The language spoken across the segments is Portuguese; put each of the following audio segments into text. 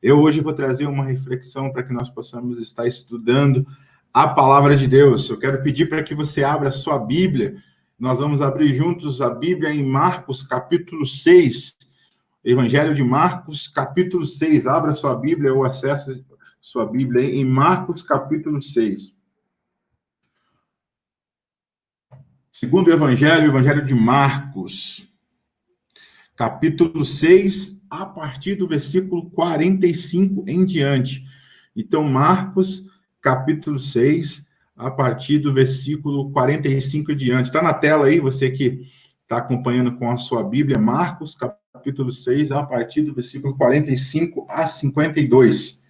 Eu hoje vou trazer uma reflexão para que nós possamos estar estudando a palavra de Deus. Eu quero pedir para que você abra a sua Bíblia. Nós vamos abrir juntos a Bíblia em Marcos, capítulo 6. Evangelho de Marcos, capítulo 6. Abra a sua Bíblia ou acesse a sua Bíblia em Marcos, capítulo 6. Segundo o Evangelho de Marcos, capítulo 6, a partir do versículo 45 em diante. Então, Marcos, capítulo 6, a partir do versículo 45 em diante. Está na tela aí, você que está acompanhando com a sua Bíblia, Marcos, capítulo 6, a partir do versículo 45 a 52.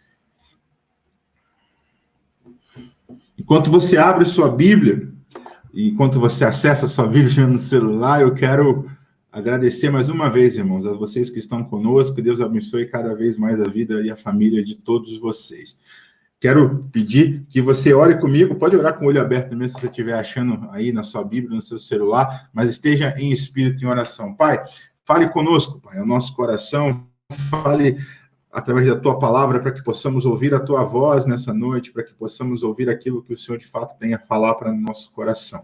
Enquanto você abre sua Bíblia, e enquanto você acessa a sua Bíblia no celular, eu quero agradecer mais uma vez, irmãos, a vocês que estão conosco, que Deus abençoe cada vez mais a vida e a família de todos vocês. Quero pedir que você ore comigo, pode orar com o olho aberto mesmo, se você estiver achando aí na sua Bíblia, no seu celular, mas esteja em espírito, em oração. Pai, fale conosco, Pai, o nosso coração, fale através da tua palavra, para que possamos ouvir a tua voz nessa noite, para que possamos ouvir aquilo que o Senhor de fato tem a falar para o nosso coração.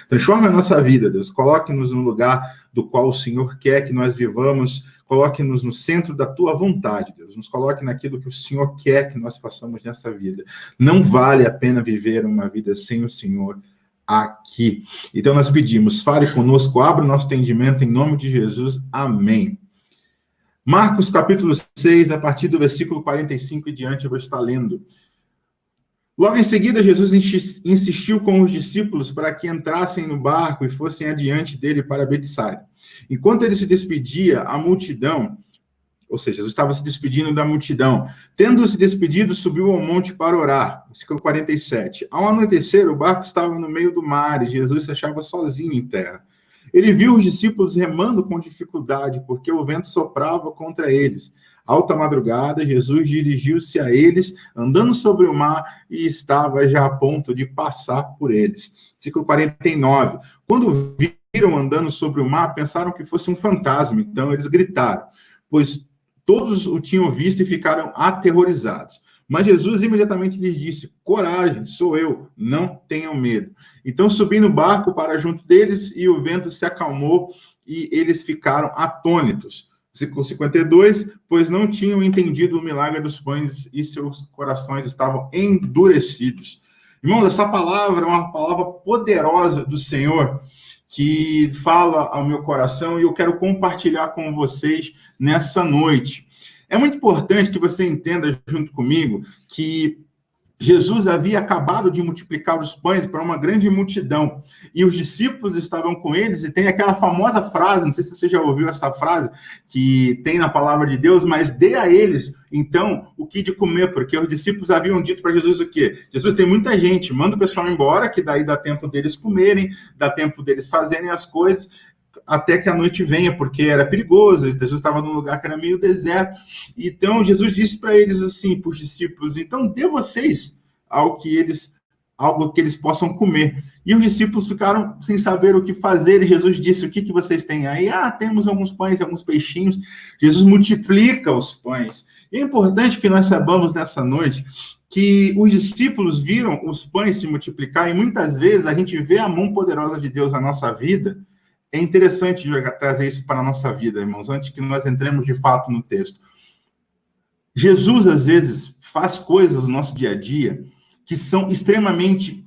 Transforme a nossa vida, Deus, coloque-nos no lugar do qual o Senhor quer que nós vivamos, coloque-nos no centro da tua vontade, Deus, nos coloque naquilo que o Senhor quer que nós façamos nessa vida. Não vale a pena viver uma vida sem o Senhor aqui. Então nós pedimos, fale conosco, abra o nosso entendimento em nome de Jesus, amém. Marcos, capítulo 6, a partir do versículo 45 e diante, eu vou estar lendo. Logo em seguida, Jesus insistiu com os discípulos para que entrassem no barco e fossem adiante dele para Betsaida. Enquanto ele se despedia, a multidão, ou seja, Jesus estava se despedindo da multidão. Tendo se despedido, subiu ao monte para orar. Versículo 47. Ao anoitecer, o barco estava no meio do mar e Jesus se achava sozinho em terra. Ele viu os discípulos remando com dificuldade, porque o vento soprava contra eles. Alta madrugada, Jesus dirigiu-se a eles, andando sobre o mar, e estava já a ponto de passar por eles. Versículo 49. Quando viram andando sobre o mar, pensaram que fosse um fantasma, então eles gritaram, pois todos o tinham visto e ficaram aterrorizados. Mas Jesus imediatamente lhes disse, coragem, sou eu, não tenham medo. Então subi no barco para junto deles e o vento se acalmou e eles ficaram atônitos. Versículo 52, pois não tinham entendido o milagre dos pães e seus corações estavam endurecidos. Irmãos, essa palavra é uma palavra poderosa do Senhor que fala ao meu coração e eu quero compartilhar com vocês nessa noite. É muito importante que você entenda junto comigo que Jesus havia acabado de multiplicar os pães para uma grande multidão, e os discípulos estavam com eles, e tem aquela famosa frase, não sei se você já ouviu essa frase, que tem na palavra de Deus, mas dê a eles, então, o que de comer, porque os discípulos haviam dito para Jesus o quê? Jesus, tem muita gente, manda o pessoal embora, que daí dá tempo deles comerem, dá tempo deles fazerem as coisas, até que a noite venha, porque era perigoso, Jesus estava num lugar que era meio deserto. Então, Jesus disse para eles assim, para os discípulos, então dê vocês algo que eles possam comer. E os discípulos ficaram sem saber o que fazer, e Jesus disse, o que vocês têm aí? Temos alguns pães e alguns peixinhos. Jesus multiplica os pães. E é importante que nós saibamos nessa noite que os discípulos viram os pães se multiplicar, e muitas vezes a gente vê a mão poderosa de Deus na nossa vida. É interessante trazer isso para a nossa vida, irmãos, antes que nós entremos de fato no texto. Jesus, às vezes, faz coisas no nosso dia a dia que são extremamente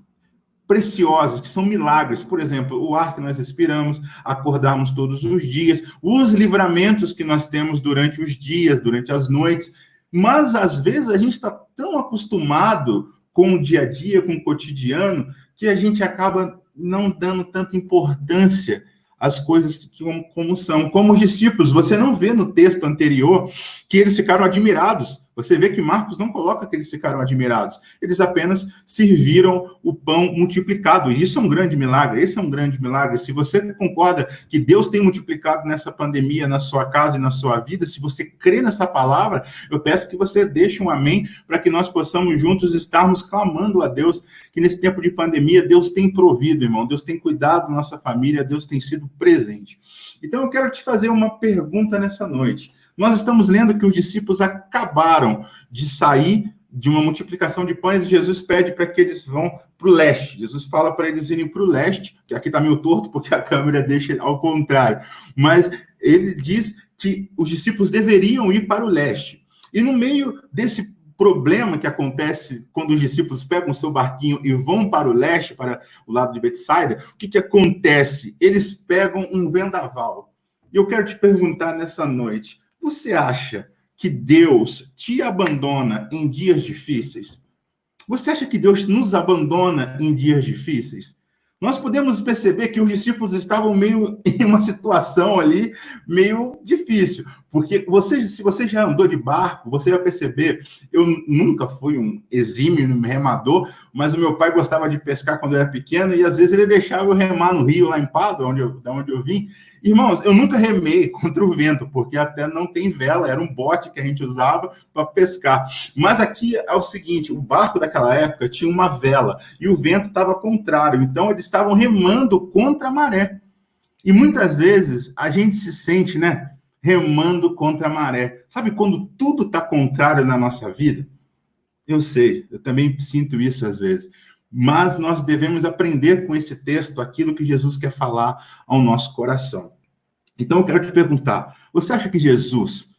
preciosas, que são milagres. Por exemplo, o ar que nós respiramos, acordarmos todos os dias, os livramentos que nós temos durante os dias, durante as noites. Mas, às vezes, a gente está tão acostumado com o dia a dia, com o cotidiano, que a gente acaba não dando tanta importância as coisas como são. Como os discípulos, você não vê no texto anterior que eles ficaram admirados. Você vê que Marcos não coloca que eles ficaram admirados. Eles apenas serviram o pão multiplicado. E isso é um grande milagre. Esse é um grande milagre. Se você concorda que Deus tem multiplicado nessa pandemia, na sua casa e na sua vida, se você crê nessa palavra, eu peço que você deixe um amém para que nós possamos juntos estarmos clamando a Deus que nesse tempo de pandemia Deus tem provido, irmão. Deus tem cuidado da nossa família. Deus tem sido presente. Então eu quero te fazer uma pergunta nessa noite. Nós estamos lendo que os discípulos acabaram de sair de uma multiplicação de pães e Jesus pede para que eles vão para o leste. Jesus fala para eles irem para o leste, que aqui está meio torto porque a câmera deixa ao contrário, mas ele diz que os discípulos deveriam ir para o leste. E no meio desse problema que acontece quando os discípulos pegam o seu barquinho e vão para o leste, para o lado de Betsaida, o que acontece? Eles pegam um vendaval. E eu quero te perguntar nessa noite, você acha que Deus te abandona em dias difíceis? Você acha que Deus nos abandona em dias difíceis? Nós podemos perceber que os discípulos estavam meio em uma situação ali meio difícil, porque se você já andou de barco, você vai perceber, eu nunca fui um exímio remador, mas o meu pai gostava de pescar quando eu era pequeno e às vezes ele deixava eu remar no rio lá em Pádua, da onde eu vim. Irmãos, eu nunca remei contra o vento, porque até não tem vela, era um bote que a gente usava para pescar. Mas aqui é o seguinte, o barco daquela época tinha uma vela e o vento estava contrário, então eles estavam remando contra a maré. E muitas vezes a gente se sente, né, remando contra a maré. Sabe quando tudo está contrário na nossa vida? Eu sei, eu também sinto isso às vezes. Mas nós devemos aprender com esse texto aquilo que Jesus quer falar ao nosso coração. Então, eu quero te perguntar, você acha que Jesus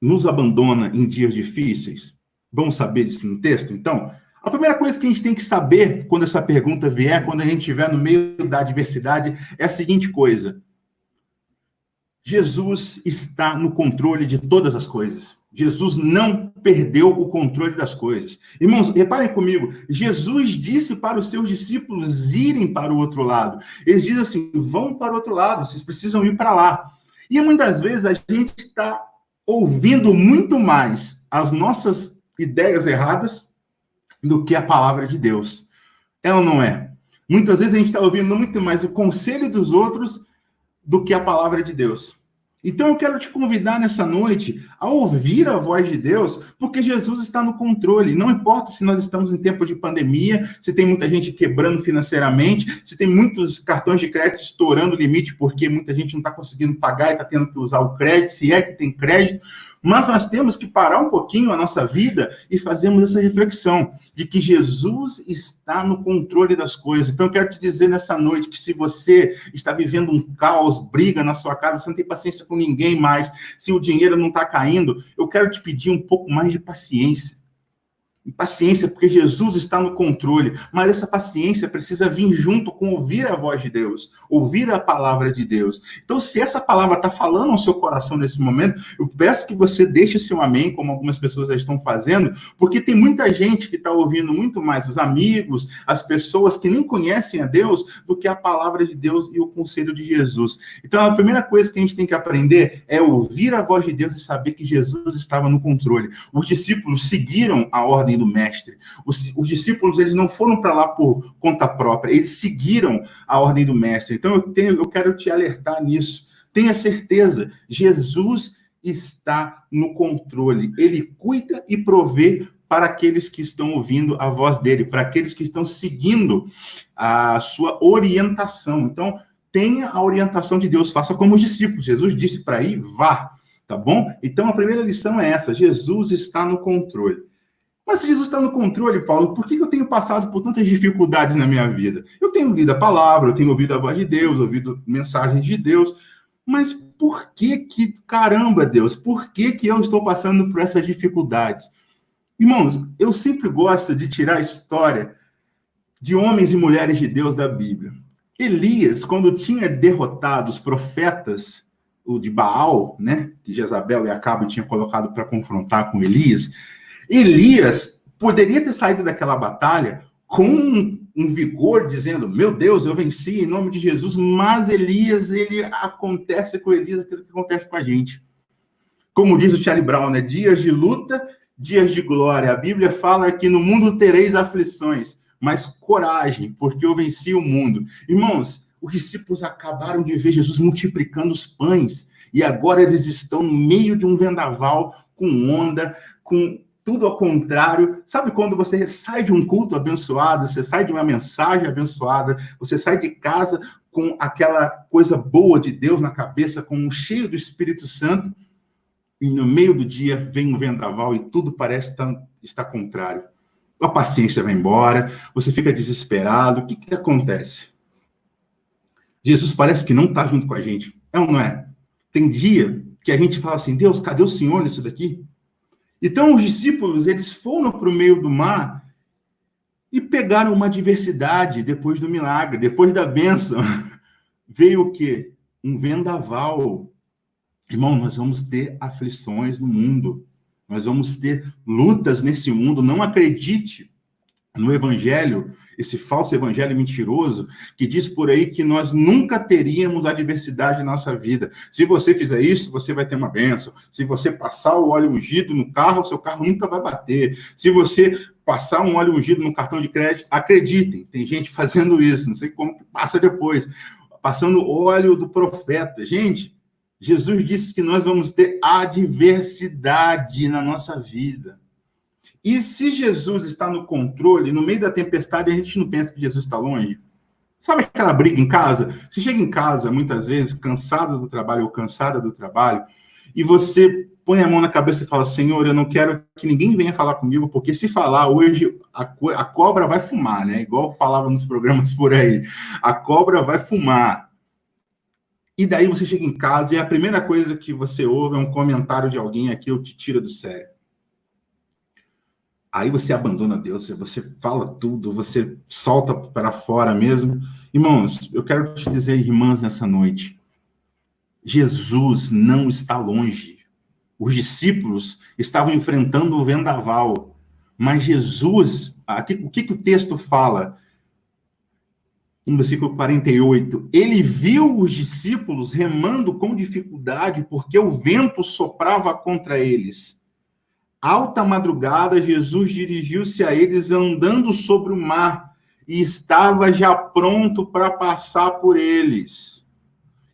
nos abandona em dias difíceis? Vamos saber disso no texto, então? A primeira coisa que a gente tem que saber quando essa pergunta vier, quando a gente estiver no meio da adversidade, é a seguinte coisa. Jesus está no controle de todas as coisas. Jesus não perdeu o controle das coisas. Irmãos, reparem comigo, Jesus disse para os seus discípulos irem para o outro lado. Ele diz assim, vão para o outro lado, vocês precisam ir para lá. E muitas vezes a gente está ouvindo muito mais as nossas ideias erradas do que a palavra de Deus. É ou não é? Muitas vezes a gente está ouvindo muito mais o conselho dos outros do que a palavra de Deus. Então eu quero te convidar nessa noite a ouvir a voz de Deus, porque Jesus está no controle. Não importa se nós estamos em tempo de pandemia, se tem muita gente quebrando financeiramente, se tem muitos cartões de crédito estourando o limite porque muita gente não está conseguindo pagar e está tendo que usar o crédito, se é que tem crédito. Mas nós temos que parar um pouquinho a nossa vida e fazermos essa reflexão de que Jesus está no controle das coisas. Então, eu quero te dizer nessa noite que se você está vivendo um caos, briga na sua casa, você não tem paciência com ninguém mais, se o dinheiro não está caindo, eu quero te pedir um pouco mais de paciência. Paciência, porque Jesus está no controle, mas essa paciência precisa vir junto com ouvir a voz de Deus, ouvir a palavra de Deus. Então, se essa palavra está falando ao seu coração nesse momento, eu peço que você deixe seu amém, como algumas pessoas já estão fazendo, porque tem muita gente que está ouvindo muito mais os amigos, as pessoas que nem conhecem a Deus, do que a palavra de Deus e o conselho de Jesus. Então, a primeira coisa que a gente tem que aprender é ouvir a voz de Deus e saber que Jesus estava no controle. Os discípulos seguiram a ordem do mestre. Os discípulos, eles não foram para lá por conta própria, eles seguiram a ordem do mestre. Então, eu quero te alertar nisso. Tenha certeza, Jesus está no controle. Ele cuida e provê para aqueles que estão ouvindo a voz dele, para aqueles que estão seguindo a sua orientação. Então, tenha a orientação de Deus, faça como os discípulos. Jesus disse para ir, vá, tá bom? Então, a primeira lição é essa, Jesus está no controle. Mas se Jesus está no controle, Paulo, por que eu tenho passado por tantas dificuldades na minha vida? Eu tenho lido a palavra, eu tenho ouvido a voz de Deus, ouvido mensagens de Deus, mas por que caramba, Deus, por que eu estou passando por essas dificuldades? Irmãos, eu sempre gosto de tirar a história de homens e mulheres de Deus da Bíblia. Elias, quando tinha derrotado os profetas, o de Baal, né, que Jezabel e Acabe tinham colocado para confrontar com Elias poderia ter saído daquela batalha com um vigor, dizendo, meu Deus, eu venci em nome de Jesus, mas Elias, acontece com Elias aquilo que acontece com a gente. Como diz o Charlie Brown, né? Dias de luta, dias de glória. A Bíblia fala que no mundo tereis aflições, mas coragem, porque eu venci o mundo. Irmãos, os discípulos acabaram de ver Jesus multiplicando os pães, e agora eles estão no meio de um vendaval, com onda, com tudo ao contrário. Sabe quando você sai de um culto abençoado, você sai de uma mensagem abençoada, você sai de casa com aquela coisa boa de Deus na cabeça, com um cheio do Espírito Santo, e no meio do dia vem um vendaval e tudo parece estar contrário. A paciência vai embora, você fica desesperado. O que acontece? Jesus parece que não está junto com a gente. É ou não é? Tem dia que a gente fala assim, Deus, cadê o Senhor nisso daqui? Então os discípulos, eles foram para o meio do mar e pegaram uma adversidade depois do milagre, depois da bênção. Veio o quê? Um vendaval. Irmão, nós vamos ter aflições no mundo. Nós vamos ter lutas nesse mundo. Não acredite no evangelho, esse falso evangelho mentiroso, que diz por aí que nós nunca teríamos adversidade na nossa vida. Se você fizer isso, você vai ter uma bênção. Se você passar o óleo ungido no carro, seu carro nunca vai bater. Se você passar um óleo ungido no cartão de crédito, acreditem, tem gente fazendo isso, não sei como que passa depois, passando óleo do profeta. Gente, Jesus disse que nós vamos ter adversidade na nossa vida. E se Jesus está no controle, no meio da tempestade, a gente não pensa que Jesus está longe? Sabe aquela briga em casa? Você chega em casa, muitas vezes, cansado do trabalho ou cansada do trabalho, e você põe a mão na cabeça e fala, Senhor, eu não quero que ninguém venha falar comigo, porque se falar hoje, a cobra vai fumar, né? Igual falava nos programas por aí. A cobra vai fumar. E daí você chega em casa e a primeira coisa que você ouve é um comentário de alguém, aquilo te tira do sério. Aí você abandona Deus, você fala tudo, você solta para fora mesmo. Irmãos, eu quero te dizer, irmãs, nessa noite, Jesus não está longe. Os discípulos estavam enfrentando o vendaval, mas Jesus, aqui, o que o texto fala? No versículo 48, ele viu os discípulos remando com dificuldade, porque o vento soprava contra eles. Alta madrugada, Jesus dirigiu-se a eles andando sobre o mar e estava já pronto para passar por eles.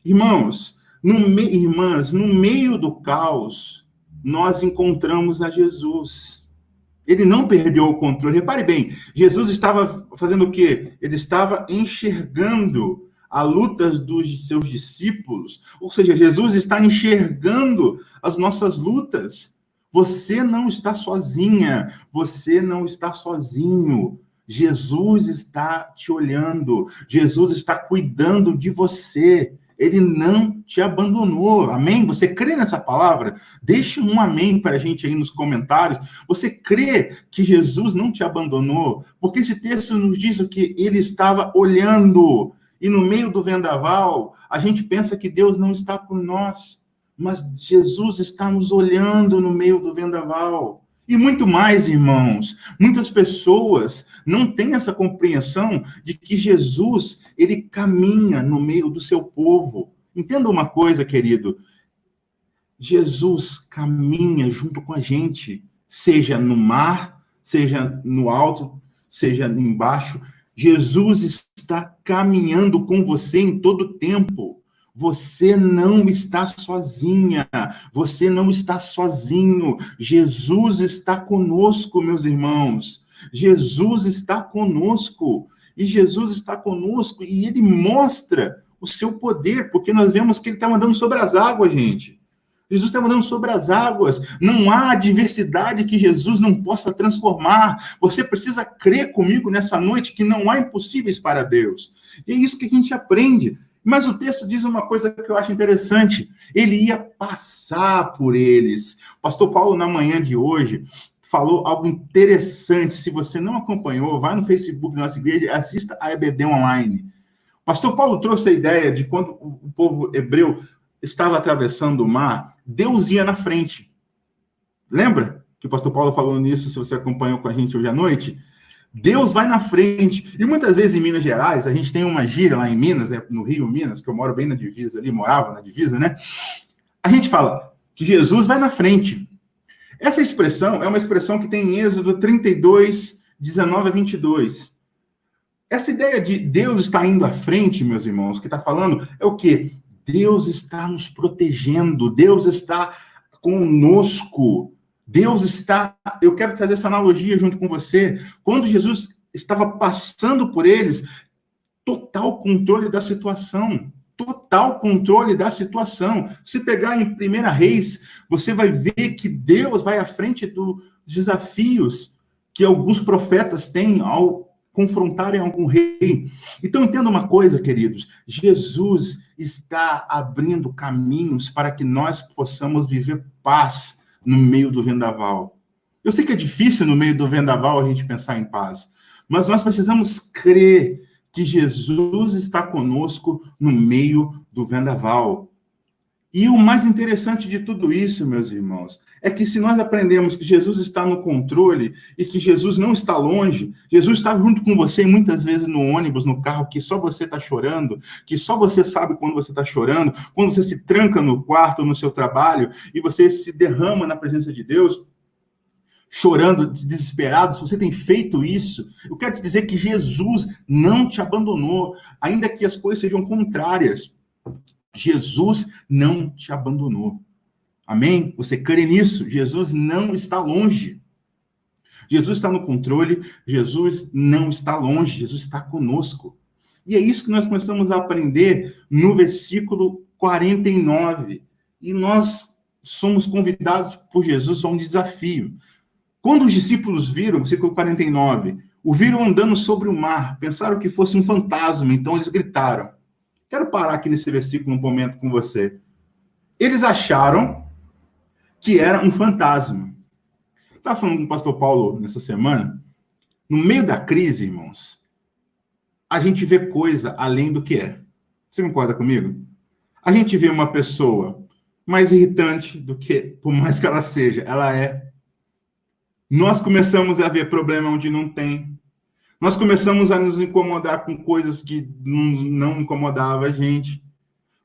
Irmãos, irmãs, no meio do caos, nós encontramos a Jesus. Ele não perdeu o controle. Repare bem, Jesus estava fazendo o quê? Ele estava enxergando a luta dos seus discípulos. Ou seja, Jesus está enxergando as nossas lutas. Você não está sozinha, você não está sozinho. Jesus está te olhando, Jesus está cuidando de você. Ele não te abandonou, amém? Você crê nessa palavra? Deixa um amém para a gente aí nos comentários. Você crê que Jesus não te abandonou? Porque esse texto nos diz o que ele estava olhando. E no meio do vendaval, a gente pensa que Deus não está por nós. Mas Jesus está nos olhando no meio do vendaval. E muito mais, irmãos. Muitas pessoas não têm essa compreensão de que Jesus, ele caminha no meio do seu povo. Entenda uma coisa, querido. Jesus caminha junto com a gente, seja no mar, seja no alto, seja embaixo. Jesus está caminhando com você em todo tempo. Você não está sozinha, você não está sozinho. Jesus está conosco, meus irmãos. Jesus está conosco. E Jesus está conosco e ele mostra o seu poder, porque nós vemos que ele está andando sobre as águas, gente. Jesus está andando sobre as águas. Não há adversidade que Jesus não possa transformar. Você precisa crer comigo nessa noite que não há impossíveis para Deus. E é isso que a gente aprende. Mas o texto diz uma coisa que eu acho interessante. Ele ia passar por eles. O pastor Paulo, na manhã de hoje, falou algo interessante. Se você não acompanhou, vai no Facebook da nossa igreja e assista a EBD Online. O pastor Paulo trouxe a ideia de quando o povo hebreu estava atravessando o mar, Deus ia na frente. Lembra que o pastor Paulo falou nisso, se você acompanhou com a gente hoje à noite? Deus vai na frente. E muitas vezes em Minas Gerais, a gente tem uma gíria lá em Minas, no Rio, Minas, que eu moro bem na divisa ali, morava na divisa, né? A gente fala que Jesus vai na frente. Essa expressão é uma expressão que tem em Êxodo 32, 19 a 22. Essa ideia de Deus estar indo à frente, meus irmãos, que está falando é o quê? Deus está nos protegendo, Deus está conosco. Deus está, eu quero fazer essa analogia junto com você, quando Jesus estava passando por eles, total controle da situação, total controle da situação. Se pegar em 1 Reis, você vai ver que Deus vai à frente dos desafios que alguns profetas têm ao confrontarem algum rei. Então, entenda uma coisa, queridos. Jesus está abrindo caminhos para que nós possamos viver paz no meio do vendaval. Eu sei que é difícil no meio do vendaval a gente pensar em paz, mas nós precisamos crer que Jesus está conosco no meio do vendaval. E o mais interessante de tudo isso, meus irmãos, é que se nós aprendemos que Jesus está no controle e que Jesus não está longe, Jesus está junto com você muitas vezes no ônibus, no carro, que só você está chorando, que só você sabe quando você está chorando, quando você se tranca no quarto, no seu trabalho, e você se derrama na presença de Deus, chorando, desesperado. Se você tem feito isso, eu quero te dizer que Jesus não te abandonou, ainda que as coisas sejam contrárias. Jesus não te abandonou. Amém? Você crê nisso? Jesus não está longe. Jesus está no controle, Jesus não está longe, Jesus está conosco. E é isso que nós começamos a aprender no versículo 49. E nós somos convidados por Jesus a um desafio. Quando os discípulos viram, versículo 49, o viram andando sobre o mar, pensaram que fosse um fantasma, então eles gritaram. Quero parar aqui nesse versículo um momento com você. Eles acharam que era um fantasma. Estava falando com o pastor Paulo nessa semana. No meio da crise, irmãos, a gente vê coisa além do que é. Você concorda comigo? A gente vê uma pessoa mais irritante do que, por mais que ela seja, ela é. Nós começamos a ver problema onde não tem. Nós começamos a nos incomodar com coisas que não incomodavam a gente.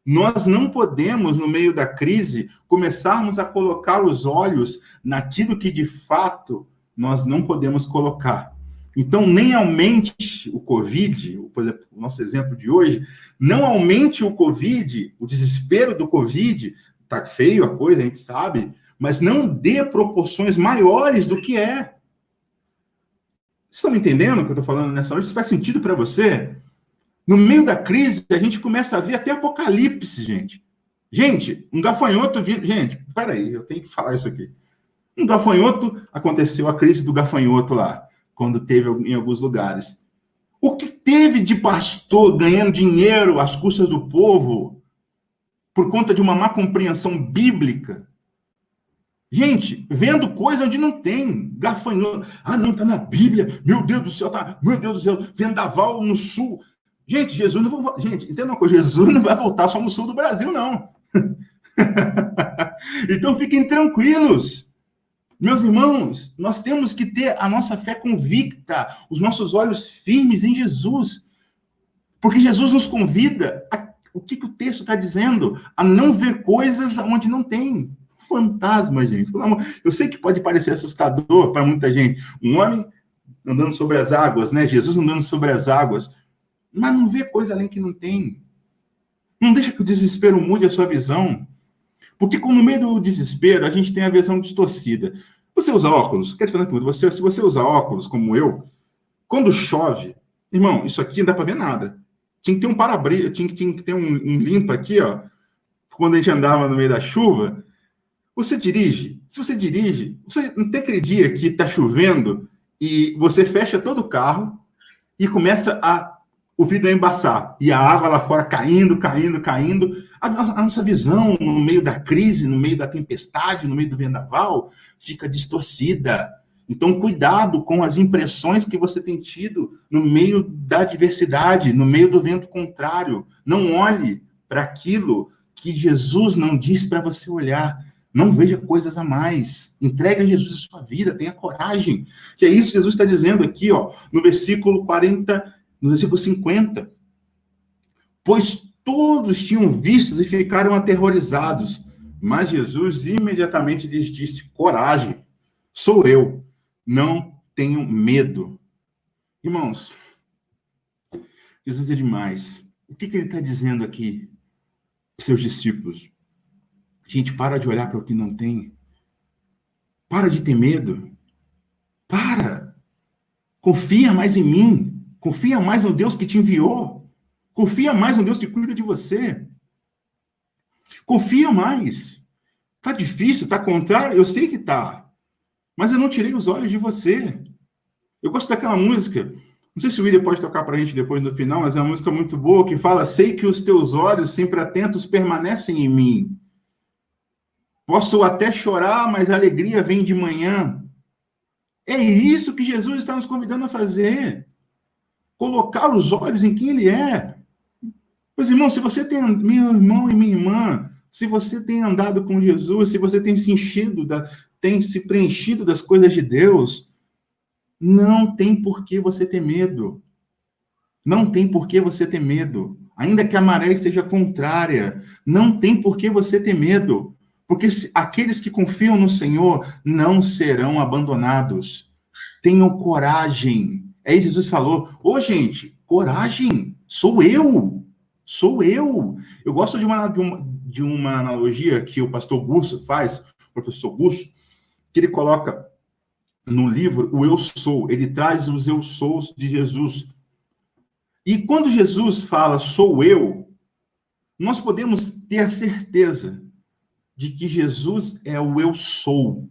Nós não podemos, no meio da crise, começarmos a colocar os olhos naquilo que, de fato, nós não podemos colocar. Então, nem aumente o Covid, por exemplo, o nosso exemplo de hoje, não aumente o Covid, o desespero do Covid, tá feio a coisa, a gente sabe, mas não dê proporções maiores do que é. Vocês estão me entendendo o que eu estou falando nessa noite? Isso faz sentido para você? No meio da crise, a gente começa a ver até apocalipse, gente. Gente, um gafanhoto... Gente, peraí, eu tenho que falar isso aqui. Um gafanhoto, aconteceu a crise do gafanhoto lá, quando teve em alguns lugares. O que teve de pastor ganhando dinheiro às custas do povo por conta de uma má compreensão bíblica? Gente, vendo coisa onde não tem, gafanhoto. Ah, não, tá na Bíblia. Meu Deus do céu, tá. Meu Deus do céu, vendaval no sul. Gente, Jesus não vai. Gente, entenda uma coisa, Jesus não vai voltar só no sul do Brasil, não. Então fiquem tranquilos. Meus irmãos, nós temos que ter a nossa fé convicta, os nossos olhos firmes em Jesus. Porque Jesus nos convida a, o que o texto está dizendo? A não ver coisas onde não tem. Fantasma, gente. Eu sei que pode parecer assustador para muita gente. Um homem andando sobre as águas, né? Jesus andando sobre as águas. Mas não vê coisa além que não tem. Não deixa que o desespero mude a sua visão. Porque no meio do desespero, a gente tem a visão distorcida. Você usa óculos? Quero te fazer uma pergunta. Se você usa óculos, como eu, quando chove, irmão, isso aqui não dá para ver nada. Tinha que ter um para-brisa, tinha que ter um limpa aqui, ó. Quando a gente andava no meio da chuva. Você dirige? Se você dirige, você não tem aquele dia que está chovendo e você fecha todo o carro e começa o vidro a embaçar. E a água lá fora caindo. A nossa visão no meio da crise, no meio da tempestade, no meio do vendaval, fica distorcida. Então, cuidado com as impressões que você tem tido no meio da adversidade, no meio do vento contrário. Não olhe para aquilo que Jesus não diz para você olhar. Não veja coisas a mais. Entregue a Jesus a sua vida, tenha coragem. Que é isso que Jesus está dizendo aqui, ó, no versículo 40, no versículo 50. Pois todos tinham visto e ficaram aterrorizados. Mas Jesus imediatamente lhes disse: coragem, sou eu, não tenho medo. Irmãos, Jesus é demais. O que ele está dizendo aqui para os seus discípulos? Gente, para de olhar para o que não tem. Para de ter medo. Para. Confia mais em mim. Confia mais no Deus que te enviou. Confia mais no Deus que cuida de você. Confia mais. Tá difícil, tá contrário? Eu sei que tá. Mas eu não tirei os olhos de você. Eu gosto daquela música. Não sei se o William pode tocar pra gente depois no final, mas é uma música muito boa que fala: sei que os teus olhos sempre atentos permanecem em mim. Posso até chorar, mas a alegria vem de manhã. É isso que Jesus está nos convidando a fazer. Colocar os olhos em quem Ele é. Meus irmãos, se você tem, meu irmão e minha irmã, se você tem andado com Jesus, se você tem tem se preenchido das coisas de Deus, não tem por que você ter medo. Não tem por que você ter medo. Ainda que a maré seja contrária, não tem por que você ter medo. Porque aqueles que confiam no Senhor não serão abandonados. Tenham coragem. Aí Jesus falou: ô, gente, coragem, sou eu. Sou eu. Eu gosto de uma analogia que o pastor Gusso faz, o professor Gusso, que ele coloca no livro o Eu Sou. Ele traz os Eu Sous de Jesus. E quando Jesus fala sou eu, nós podemos ter a certeza de que Jesus é o Eu Sou.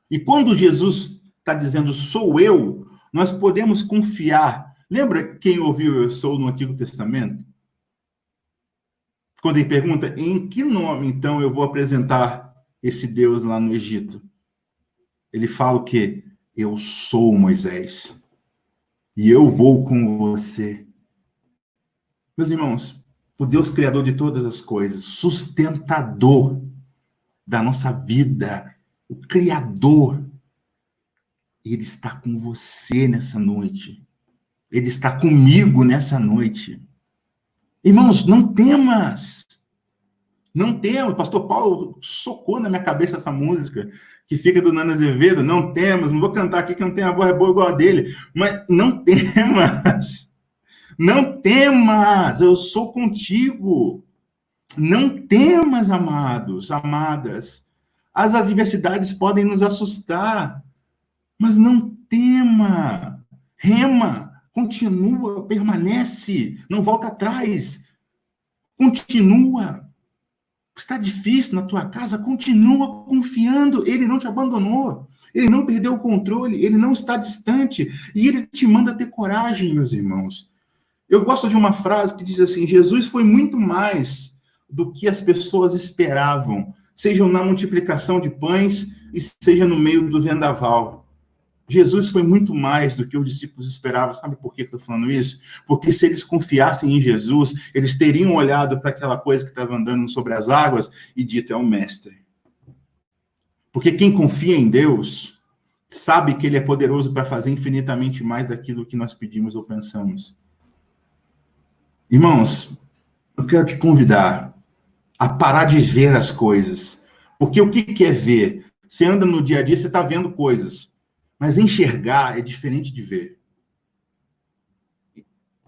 E quando Jesus está dizendo sou eu, nós podemos confiar. Lembra quem ouviu Eu Sou no Antigo Testamento? Quando ele pergunta, em que nome, então, eu vou apresentar esse Deus lá no Egito? Ele fala o quê? Eu sou Moisés. E eu vou com você. Meus irmãos, o Deus criador de todas as coisas, sustentador da nossa vida, o Criador, Ele está com você nessa noite. Ele está comigo nessa noite. Irmãos, não temas. Não temas. O pastor Paulo socou na minha cabeça essa música que fica do Nana Azevedo. Não temas. Não vou cantar aqui que não tem a voz boa igual a dele. Mas não temas. Não temas. Eu sou contigo. Não temas, amados, amadas. As adversidades podem nos assustar. Mas não tema. Rema. Continua, permanece, não volta atrás. Continua. Está difícil na tua casa, continua confiando. Ele não te abandonou. Ele não perdeu o controle, ele não está distante. E ele te manda ter coragem, meus irmãos. Eu gosto de uma frase que diz assim: Jesus foi muito mais do que as pessoas esperavam, seja na multiplicação de pães e seja no meio do vendaval. Jesus foi muito mais do que os discípulos esperavam. Sabe por que eu estou falando isso? Porque se eles confiassem em Jesus, eles teriam olhado para aquela coisa que estava andando sobre as águas e dito: é o mestre. Porque quem confia em Deus sabe que Ele é poderoso para fazer infinitamente mais daquilo que nós pedimos ou pensamos. Irmãos, eu quero te convidar a parar de ver as coisas. Porque o que é ver? Você anda no dia a dia, você está vendo coisas. Mas enxergar é diferente de ver.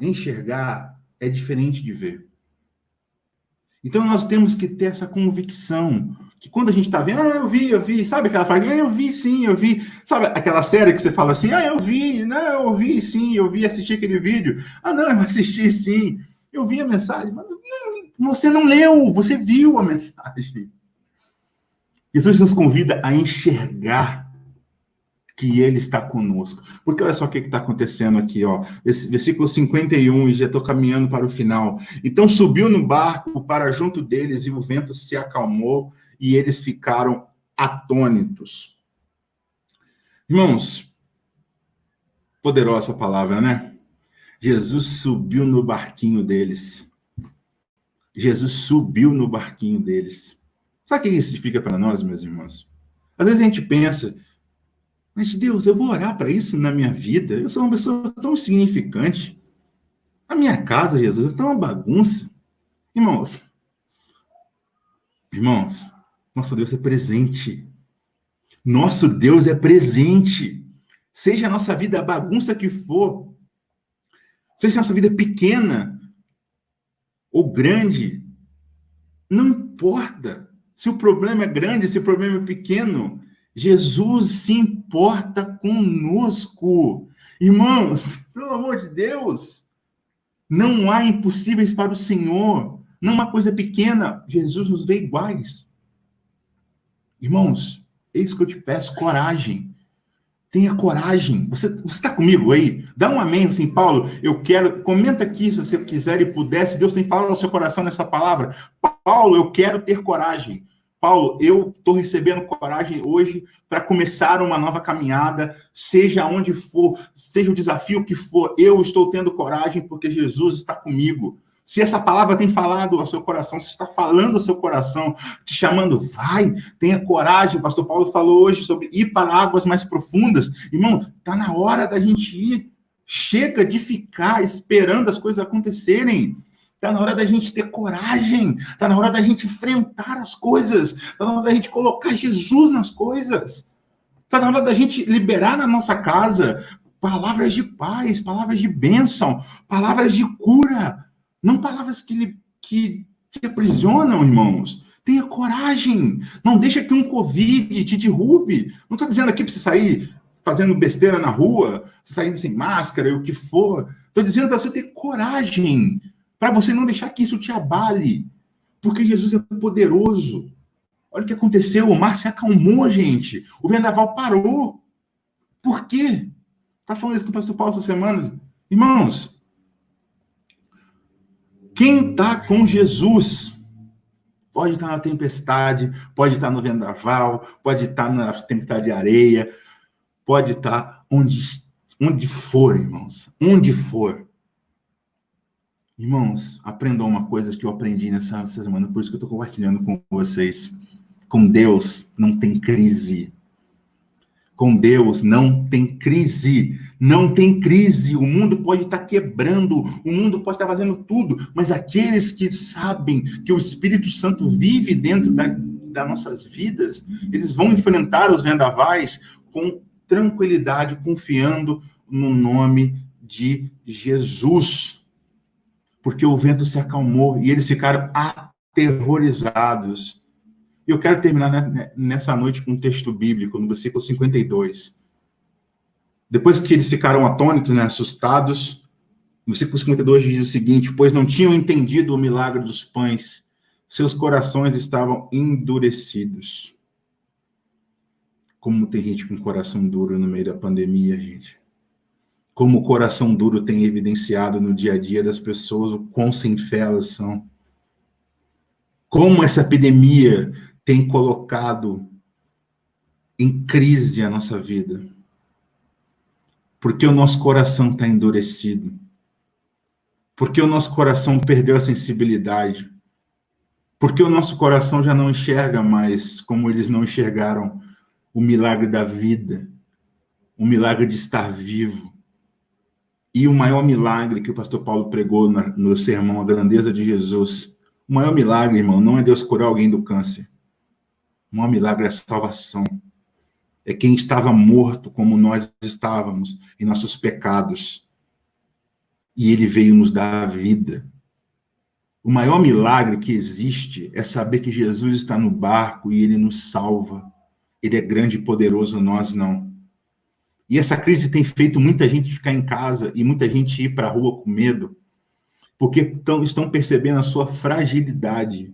Enxergar é diferente de ver. Então nós temos que ter essa convicção que quando a gente está vendo, eu vi, sabe aquela frase, eu vi sim, eu vi, sabe aquela série que você fala assim, eu vi, não, eu vi sim, eu vi assistir aquele vídeo, não, eu assisti sim, eu vi a mensagem, mas você não leu, você viu a mensagem. Jesus nos convida a enxergar que Ele está conosco. Porque olha só o que está acontecendo aqui, ó. Esse versículo 51, e já estou caminhando para o final. Então subiu no barco para junto deles, e o vento se acalmou, e eles ficaram atônitos. Irmãos, poderosa palavra, né? Jesus subiu no barquinho deles. Jesus subiu no barquinho deles. Sabe o que isso significa para nós, meus irmãos? Às vezes a gente pensa, mas Deus, eu vou orar para isso na minha vida? Eu sou uma pessoa tão insignificante. A minha casa, Jesus, é tão uma bagunça. Irmãos, nosso Deus é presente. Nosso Deus é presente. Seja a nossa vida a bagunça que for, seja a nossa vida pequena ou grande, não importa. Se o problema é grande, se o problema é pequeno, Jesus se importa conosco. Irmãos, pelo amor de Deus, não há impossíveis para o Senhor. não uma coisa pequena. Jesus nos vê iguais. Irmãos, é isso que eu te peço, coragem. Tenha coragem. Você está comigo aí? Dá um amém assim, Paulo, eu quero... Comenta aqui se você quiser e puder, se Deus tem falado no seu coração nessa palavra. Paulo, eu quero ter coragem. Paulo, eu estou recebendo coragem hoje para começar uma nova caminhada, seja onde for, seja o desafio que for, eu estou tendo coragem porque Jesus está comigo. Se essa palavra tem falado ao seu coração, se está falando ao seu coração, te chamando, vai, tenha coragem. O pastor Paulo falou hoje sobre ir para águas mais profundas. Irmão, está na hora da gente ir. Chega de ficar esperando as coisas acontecerem. Está na hora da gente ter coragem. Está na hora da gente enfrentar as coisas. Está na hora da gente colocar Jesus nas coisas. Está na hora da gente liberar na nossa casa palavras de paz, palavras de bênção, palavras de cura. Não palavras que aprisionam, irmãos. Tenha coragem. Não deixa que um Covid te derrube. Não estou dizendo aqui para você sair fazendo besteira na rua, saindo sem máscara, e o que for. Estou dizendo para você ter coragem, para você não deixar que isso te abale. Porque Jesus é poderoso. Olha o que aconteceu. O mar se acalmou, gente. O vendaval parou. Por quê? Está falando isso com o pastor Paulo essa semana. Irmãos, quem está com Jesus pode estar na tempestade, pode estar no vendaval, pode estar na tempestade de areia, pode estar onde for, irmãos. Onde for. Irmãos, aprendam uma coisa que eu aprendi nessa semana, por isso que eu estou compartilhando com vocês. Com Deus não tem crise. Com Deus não tem crise. Não tem crise. O mundo pode estar quebrando, o mundo pode estar fazendo tudo, mas aqueles que sabem que o Espírito Santo vive dentro das nossas vidas, eles vão enfrentar os vendavais com tranquilidade, confiando no nome de Jesus. Porque o vento se acalmou e eles ficaram aterrorizados. Eu quero terminar nessa noite com um texto bíblico, no versículo 52. Depois que eles ficaram atônitos, assustados, no versículo 52 diz o seguinte: pois não tinham entendido o milagre dos pães, seus corações estavam endurecidos. Como tem gente com coração duro no meio da pandemia, gente. Como o coração duro tem evidenciado no dia a dia das pessoas o quão sem fé elas são. Como essa epidemia tem colocado em crise a nossa vida. Porque o nosso coração está endurecido. Porque o nosso coração perdeu a sensibilidade. Porque o nosso coração já não enxerga mais como eles não enxergaram o milagre da vida, o milagre de estar vivo. E o maior milagre que o pastor Paulo pregou no sermão, a grandeza de Jesus. O maior milagre, irmão, não é Deus curar alguém do câncer. O maior milagre é a salvação. É quem estava morto como nós estávamos em nossos pecados. E ele veio nos dar a vida. O maior milagre que existe é saber que Jesus está no barco e ele nos salva. Ele é grande e poderoso, nós não. E essa crise tem feito muita gente ficar em casa e muita gente ir para a rua com medo, porque estão percebendo a sua fragilidade.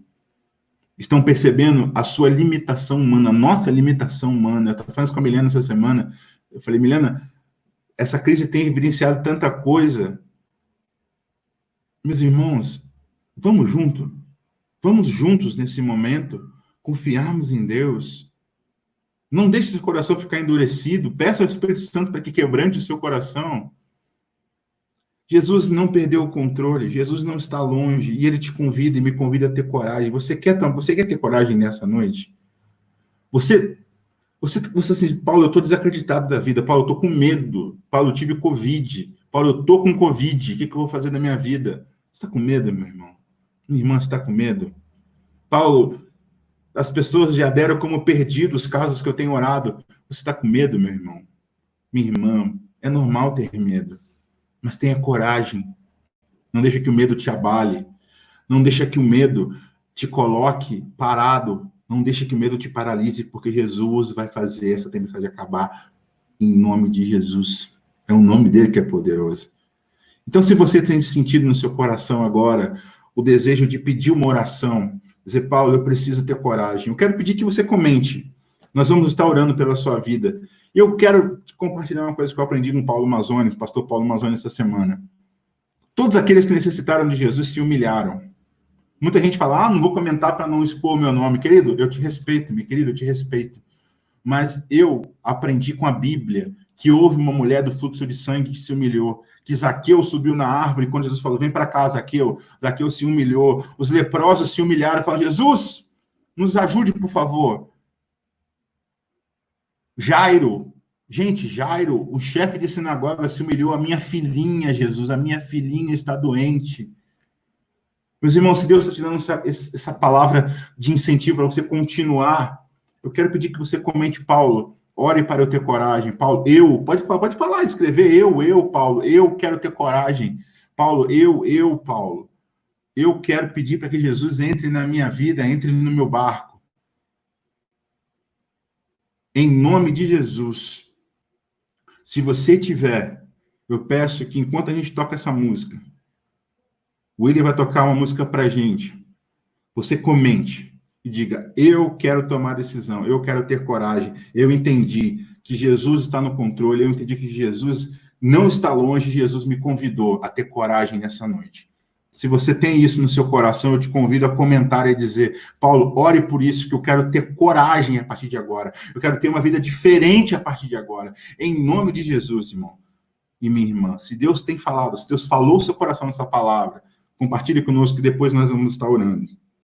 Estão percebendo a sua limitação humana, a nossa limitação humana. Eu estava falando isso com a Milena essa semana. Eu falei, Milena, essa crise tem evidenciado tanta coisa. Meus irmãos, vamos juntos nesse momento, confiarmos em Deus. Não deixe seu coração ficar endurecido. Peça ao Espírito Santo para que quebrante o seu coração. Jesus não perdeu o controle, Jesus não está longe, e ele te convida e me convida a ter coragem. Você quer ter coragem nessa noite? Você assim, Paulo, eu estou desacreditado da vida. Paulo, eu estou com medo. Paulo, eu tive Covid. Paulo, eu estou com Covid. O que eu vou fazer da minha vida? Você está com medo, meu irmão? Minha irmã, você está com medo? Paulo, as pessoas já deram como perdido os casos que eu tenho orado. Você está com medo, meu irmão? Minha irmã, é normal ter medo. Mas tenha coragem. Não deixa que o medo te abale. Não deixa que o medo te coloque parado. Não deixa que o medo te paralise, porque Jesus vai fazer essa tempestade acabar em nome de Jesus. É o nome dele que é poderoso. Então, se você tem sentido no seu coração agora o desejo de pedir uma oração, dizer, Paulo, eu preciso ter coragem. Eu quero pedir que você comente. Nós vamos estar orando pela sua vida. E eu quero compartilhar uma coisa que eu aprendi com Paulo Mazzoni, pastor Paulo Mazzoni, essa semana. Todos aqueles que necessitaram de Jesus se humilharam. Muita gente fala, não vou comentar para não expor o meu nome. Querido, eu te respeito, meu querido, eu te respeito. Mas eu aprendi com a Bíblia que houve uma mulher do fluxo de sangue que se humilhou, que Zaqueu subiu na árvore, quando Jesus falou, vem para cá, Zaqueu. Zaqueu se humilhou, os leprosos se humilharam e falaram, Jesus, nos ajude, por favor. Jairo, o chefe de sinagoga se humilhou, a minha filhinha, Jesus, a minha filhinha está doente. Meus irmãos, se Deus está te dando essa palavra de incentivo para você continuar, eu quero pedir que você comente, Paulo, ore para eu ter coragem. Paulo, pode falar, escrever, Paulo, eu quero ter coragem. Paulo, Paulo. Eu quero pedir para que Jesus entre na minha vida, entre no meu barco. Em nome de Jesus. Se você tiver, eu peço que enquanto a gente toca essa música, o William vai tocar uma música para a gente, você comente e diga, eu quero tomar decisão, eu quero ter coragem, eu entendi que Jesus está no controle, eu entendi que Jesus não está longe, Jesus me convidou a ter coragem nessa noite. Se você tem isso no seu coração, eu te convido a comentar e dizer, Paulo, ore por isso, que eu quero ter coragem a partir de agora. Eu quero ter uma vida diferente a partir de agora. Em nome de Jesus, irmão e minha irmã. Se Deus tem falado, se Deus falou o seu coração nessa palavra, compartilhe conosco que depois nós vamos estar orando.